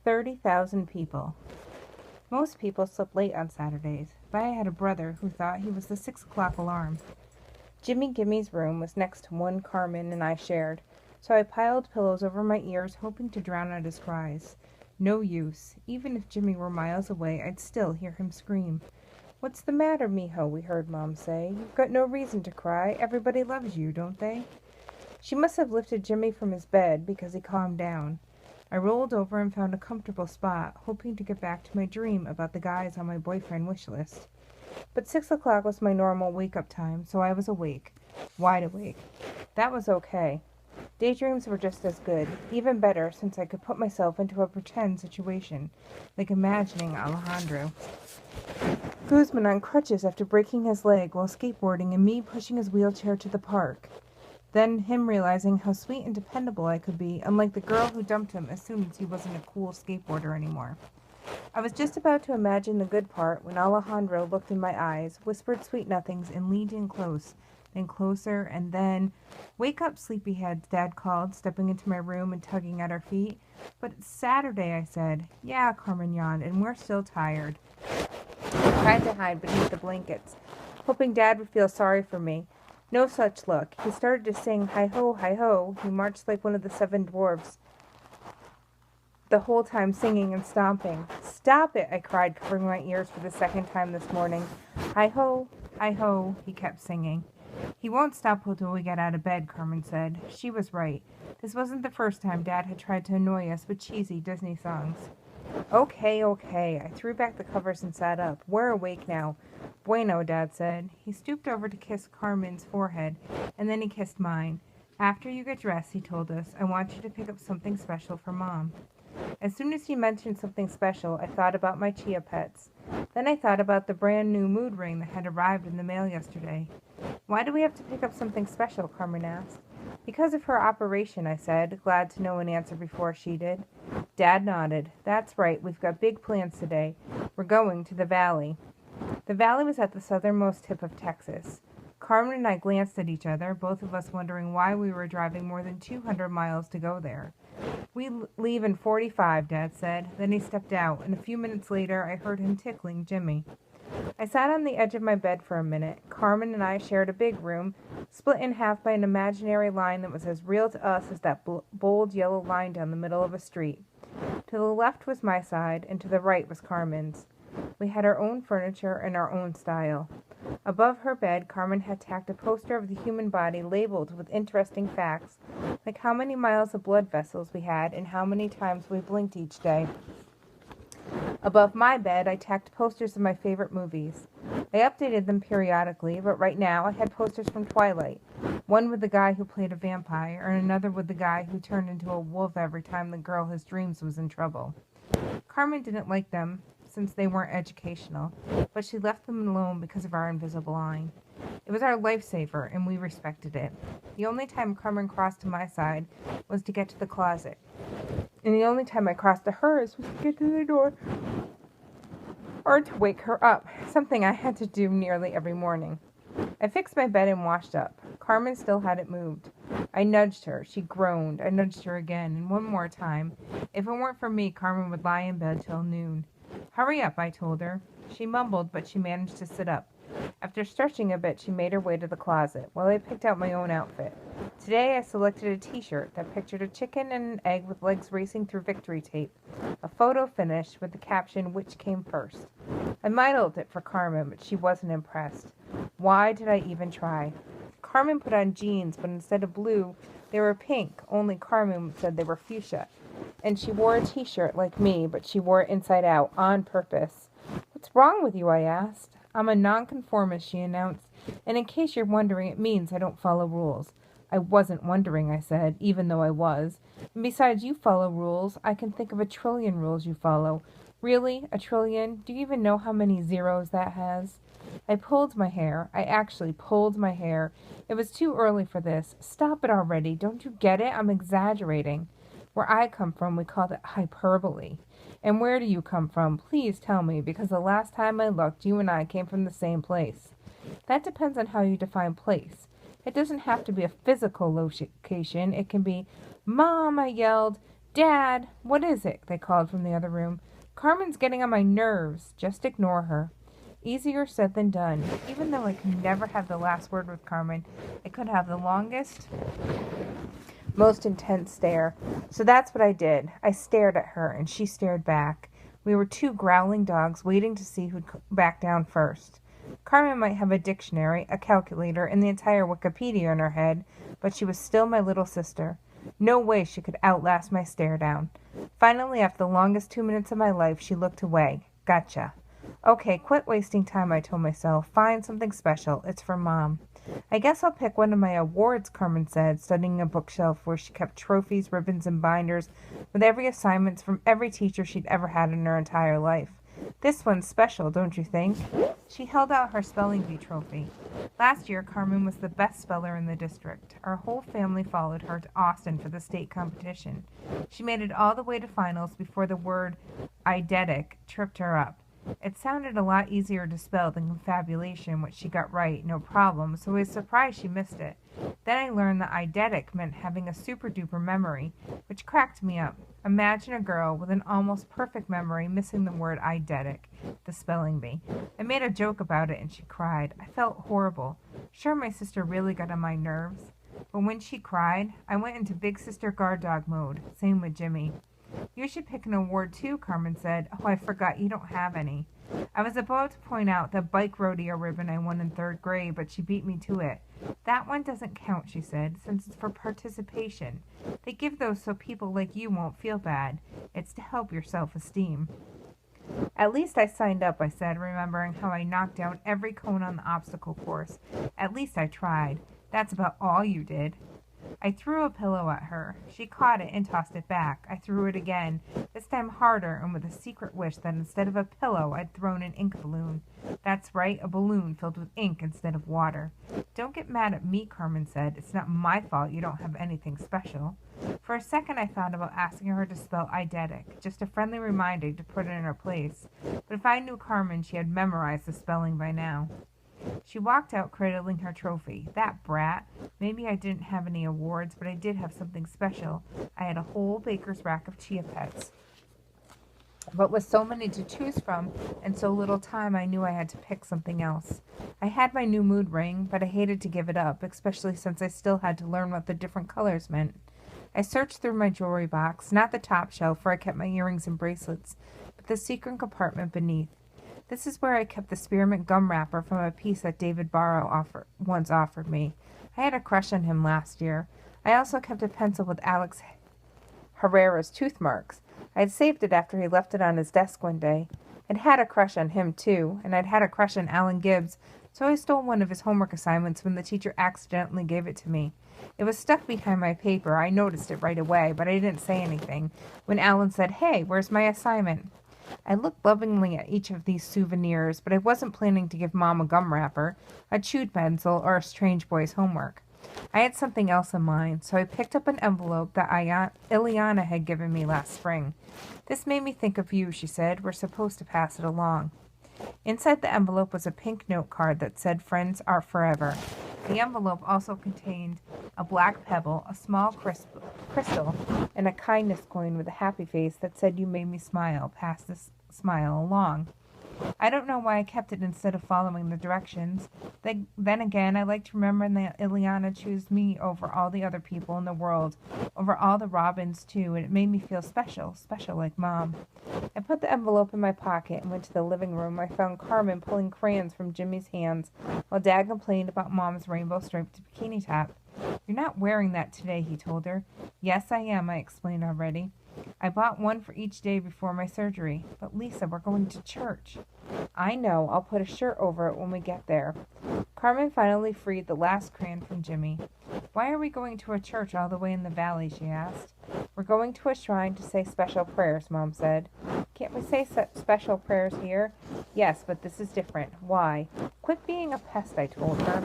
30,000 people. Most people slept late on Saturdays, but I had a brother who thought he was the 6 o'clock alarm. Jimmy Gimmy's room was next to one Carmen and I shared, so I piled pillows over my ears, hoping to drown out his cries. No use. Even if Jimmy were miles away, I'd still hear him scream. "What's the matter, mijo?" we heard Mom say. "You've got no reason to cry. Everybody loves you, don't they?" She must have lifted Jimmy from his bed because he calmed down. I rolled over and found a comfortable spot, hoping to get back to my dream about the guys on my boyfriend wish list. But 6 o'clock was my normal wake-up time, so I was awake. Wide awake. That was okay. Daydreams were just as good, even better since I could put myself into a pretend situation, like imagining Alejandro Guzman on crutches after breaking his leg while skateboarding and me pushing his wheelchair to the park. Then him realizing how sweet and dependable I could be, unlike the girl who dumped him as soon as he wasn't a cool skateboarder anymore. I was just about to imagine the good part when Alejandro looked in my eyes, whispered sweet nothings, and leaned in close, then closer, and then, "Wake up, sleepyhead," Dad called, stepping into my room and tugging at our feet. "But it's Saturday," I said. "Yeah," Carmen yawned, "and we're still tired." I tried to hide beneath the blankets, hoping Dad would feel sorry for me. No such luck. He started to sing "Hi-ho, hi-ho." He marched like one of the 7 dwarfs, the whole time singing and stomping. "Stop it," I cried, covering my ears for the second time this morning. "Hi-ho, hi-ho," he kept singing. "He won't stop until we get out of bed," Carmen said. She was right. This wasn't the first time Dad had tried to annoy us with cheesy Disney songs. Okay. I threw back the covers and sat up. "We're awake now." "Bueno," Dad said. He stooped over to kiss Carmen's forehead, and then he kissed mine. "After you get dressed," he told us, "I want you to pick up something special for Mom." As soon as he mentioned something special, I thought about my chia pets. Then I thought about the brand new mood ring that had arrived in the mail yesterday. "Why do we have to pick up something special?" Carmen asked. "Because of her operation," I said, glad to know an answer before she did. Dad nodded. "That's right, we've got big plans today. We're going to the Valley." The Valley was at the southernmost tip of Texas. Carmen and I glanced at each other, both of us wondering why we were driving more than 200 miles to go there. "We leave in 45, Dad said. Then he stepped out, and a few minutes later I heard him tickling Jimmy. I sat on the edge of my bed for a minute. Carmen and I shared a big room, split in half by an imaginary line that was as real to us as that bold yellow line down the middle of a street. To the left was my side, and to the right was Carmen's. We had our own furniture and our own style. Above her bed, Carmen had tacked a poster of the human body labeled with interesting facts, like how many miles of blood vessels we had and how many times we blinked each day. Above my bed, I tacked posters of my favorite movies. I updated them periodically, but right now I had posters from Twilight, one with the guy who played a vampire, and another with the guy who turned into a wolf every time the girl his dreams was in trouble. Carmen didn't like them, since they weren't educational, but she left them alone because of our invisible line. It was our lifesaver, and we respected it. The only time Carmen crossed to my side was to get to the closet, and the only time I crossed to hers was to get to the door or to wake her up, something I had to do nearly every morning. I fixed my bed and washed up. Carmen still hadn't moved. I nudged her. She groaned. I nudged her again, and one more time. If it weren't for me, Carmen would lie in bed till noon. "Hurry up," I told her. She mumbled, but she managed to sit up. After stretching a bit, she made her way to the closet, while I picked out my own outfit. Today I selected a t-shirt that pictured a chicken and an egg with legs racing through victory tape. A photo finished with the caption, "Which came first?" I modeled it for Carmen, but she wasn't impressed. Why did I even try? Carmen put on jeans, but instead of blue, they were pink, only Carmen said they were fuchsia. And she wore a t-shirt like me, but she wore it inside out, on purpose. "What's wrong with you?" I asked. "I'm a nonconformist," she announced, "and in case you're wondering, it means I don't follow rules." I wasn't wondering, I said, even though I was. "And besides you follow rules, I can think of a trillion rules you follow." "Really? A trillion? Do you even know how many zeros that has?" I pulled my hair. I actually pulled my hair. It was too early for this. "Stop it already. Don't you get it? I'm exaggerating. Where I come from, we call it hyperbole. And where do you come from? Please tell me, because the last time I looked, you and I came from the same place." "That depends on how you define place. It doesn't have to be a physical location. It can be—" "Mom!" I yelled. Dad, what is it? They called from the other room. Carmen's getting on my nerves. Just ignore her. Easier said than done. Even though I could never have the last word with Carmen, I could have the longest, most intense stare. So that's what I did. I stared at her, and she stared back. We were two growling dogs waiting to see who'd back down first. Carmen might have a dictionary, a calculator, and the entire Wikipedia in her head, but she was still my little sister. No way she could outlast my stare down. Finally, after the longest 2 minutes of my life, she looked away. Gotcha. Okay, quit wasting time, I told myself. Find something special. It's for Mom. I guess I'll pick one of my awards, Carmen said, studying a bookshelf where she kept trophies, ribbons, and binders with every assignment from every teacher she'd ever had in her entire life. This one's special, don't you think? She held out her spelling bee trophy. Last year, Carmen was the best speller in the district. Our whole family followed her to Austin for the state competition. She made it all the way to finals before the word eidetic tripped her up. It sounded a lot easier to spell than confabulation, which she got right, no problem, so I was surprised she missed it. Then I learned that eidetic meant having a super-duper memory, which cracked me up. Imagine a girl with an almost perfect memory missing the word eidetic, the spelling bee. I made a joke about it and she cried. I felt horrible. Sure, my sister really got on my nerves. But when she cried, I went into big sister guard dog mode. Same with Jimmy. You should pick an award too, Carmen said. Oh, I forgot you don't have any. I was about to point out the bike rodeo ribbon I won in 3rd grade, but she beat me to it. That one doesn't count, she said, since it's for participation. They give those so people like you won't feel bad. It's to help your self-esteem. At least I signed up, I said, remembering how I knocked down every cone on the obstacle course. At least I tried. That's about all you did. I threw a pillow at her. She caught it and tossed it back. I threw it again, this time harder and with a secret wish that instead of a pillow I'd thrown an ink balloon. That's right, a balloon filled with ink instead of water. Don't get mad at me, Carmen said. It's not my fault you don't have anything special. For a second I thought about asking her to spell eidetic, just a friendly reminder to put it in her place. But if I knew Carmen, she had memorized the spelling by now. She walked out cradling her trophy. That brat. Maybe I didn't have any awards, but I did have something special. I had a whole baker's rack of Chia Pets. But with so many to choose from and so little time, I knew I had to pick something else. I had my new mood ring, but I hated to give it up, especially since I still had to learn what the different colors meant. I searched through my jewelry box, not the top shelf where I kept my earrings and bracelets, but the secret compartment beneath. This is where I kept the spearmint gum wrapper from a piece that David Barrow once offered me. I had a crush on him last year. I also kept a pencil with Alex Herrera's tooth marks. I had saved it after he left it on his desk one day. I'd had a crush on him, too, and I'd had a crush on Alan Gibbs, so I stole one of his homework assignments when the teacher accidentally gave it to me. It was stuck behind my paper. I noticed it right away, but I didn't say anything. When Alan said, "Hey, where's my assignment?" I looked lovingly at each of these souvenirs, but I wasn't planning to give Mom a gum wrapper, a chewed pencil, or a strange boy's homework. I had something else in mind, so I picked up an envelope that Ileana had given me last spring. "This made me think of you," she said. "We're supposed to pass it along." Inside the envelope was a pink note card that said, "Friends are forever." The envelope also contained a black pebble, a small crystal, and a kindness coin with a happy face that said, "You made me smile. Pass this smile along." I don't know why I kept it instead of following the directions. Then again, I like to remember that Ileana chose me over all the other people in the world, over all the Robins too, and it made me feel special, special like Mom. I put the envelope in my pocket and went to the living room. I found Carmen pulling crayons from Jimmy's hands while Dad complained about Mom's rainbow-striped bikini top. "You're not wearing that today," he told her. "Yes, I am," I explained already. "I bought one for each day before my surgery." "But Lisa, we're going to church." "I know. I'll put a shirt over it when we get there." Carmen finally freed the last crayon from Jimmy. "Why are we going to a church all the way in the valley?" she asked. "We're going to a shrine to say special prayers," Mom said. "Can't we say special prayers here?" "Yes, but this is different." "Why?" "Quit being a pest," I told her.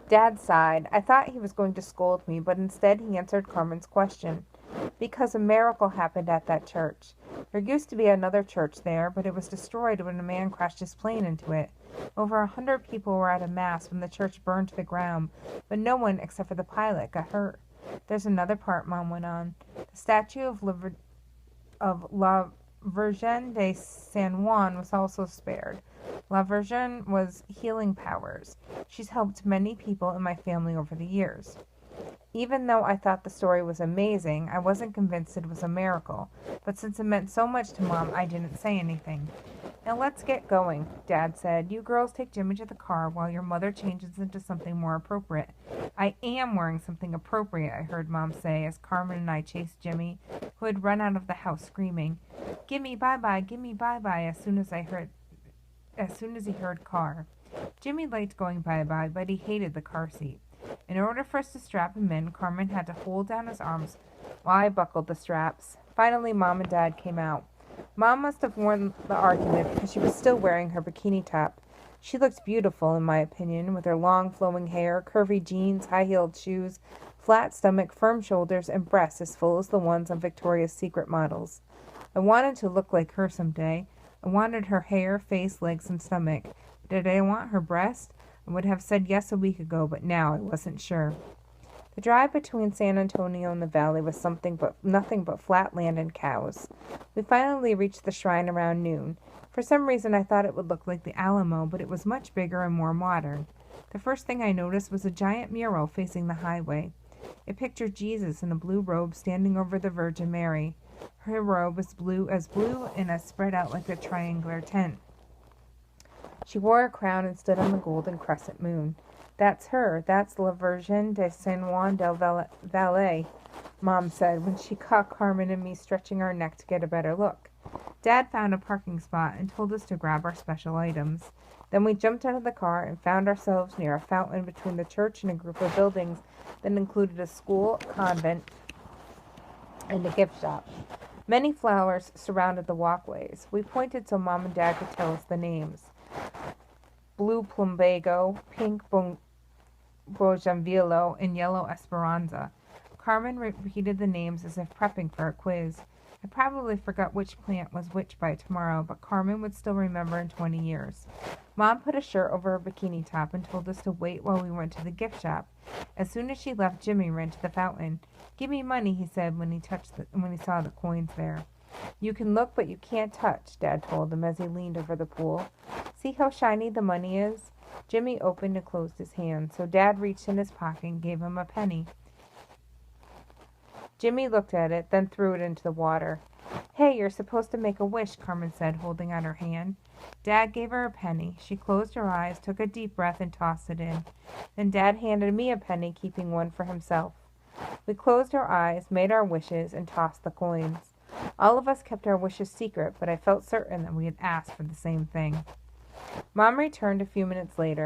Dad sighed. I thought he was going to scold me, but instead he answered Carmen's question. "Because a miracle happened at that church. There used to be another church there, but it was destroyed when a man crashed his plane into it. Over 100 people were at a mass when the church burned to the ground, but no one except for the pilot got hurt. There's another part, Mom went on. The statue of La Virgen de San Juan was also spared. La Virgen was healing powers. She's helped many people in my family over the years. Even though I thought the story was amazing, I wasn't convinced it was a miracle. But since it meant so much to Mom, I didn't say anything. Now let's get going, Dad said. You girls take Jimmy to the car while your mother changes into something more appropriate. I am wearing something appropriate, I heard Mom say as Carmen and I chased Jimmy, who had run out of the house screaming, "Gimme bye-bye, gimme bye-bye," as soon as he heard car. Jimmy liked going bye-bye, but he hated the car seat. In order for us to strap him in, Carmen had to hold down his arms while I buckled the straps. Finally, Mom and Dad came out. Mom must have won the argument because she was still wearing her bikini top. She looked beautiful, in my opinion, with her long flowing hair, curvy jeans, high-heeled shoes, flat stomach, firm shoulders, and breasts as full as the ones on Victoria's Secret models. I wanted to look like her someday. I wanted her hair, face, legs, and stomach. Did I want her breast? I would have said yes a week ago, but now I wasn't sure. The drive between San Antonio and the valley was nothing but flat land and cows. We finally reached the shrine around noon. For some reason I thought it would look like the Alamo, but it was much bigger and more modern. The first thing I noticed was a giant mural facing the highway. It pictured Jesus in a blue robe standing over the Virgin Mary. Her robe was blue and as spread out like a triangular tent. She wore a crown and stood on the golden crescent moon. That's her. That's La Virgen de San Juan del Valle, Mom said when she caught Carmen and me stretching our neck to get a better look. Dad found a parking spot and told us to grab our special items. Then we jumped out of the car and found ourselves near a fountain between the church and a group of buildings that included a school, convent, and a gift shop. Many flowers surrounded the walkways. We pointed so Mom and Dad could tell us the names. Blue plumbago, pink bougainvilleo, and yellow esperanza. Carmen repeated the names as if prepping for a quiz. I probably forgot which plant was which by tomorrow, but Carmen would still remember in 20 years. Mom put a shirt over her bikini top and told us to wait while we went to the gift shop. As soon as she left, Jimmy ran to the fountain. "Give me money," he said when he saw the coins there. "You can look, but you can't touch," Dad told him as he leaned over the pool. "See how shiny the money is?" Jimmy opened and closed his hand, so Dad reached in his pocket and gave him a penny. Jimmy looked at it, then threw it into the water. "Hey, you're supposed to make a wish," Carmen said, holding out her hand. Dad gave her a penny. She closed her eyes, took a deep breath, and tossed it in. Then Dad handed me a penny, keeping one for himself. We closed our eyes, made our wishes, and tossed the coins. All of us kept our wishes secret, but I felt certain that we had asked for the same thing. Mom returned a few minutes later.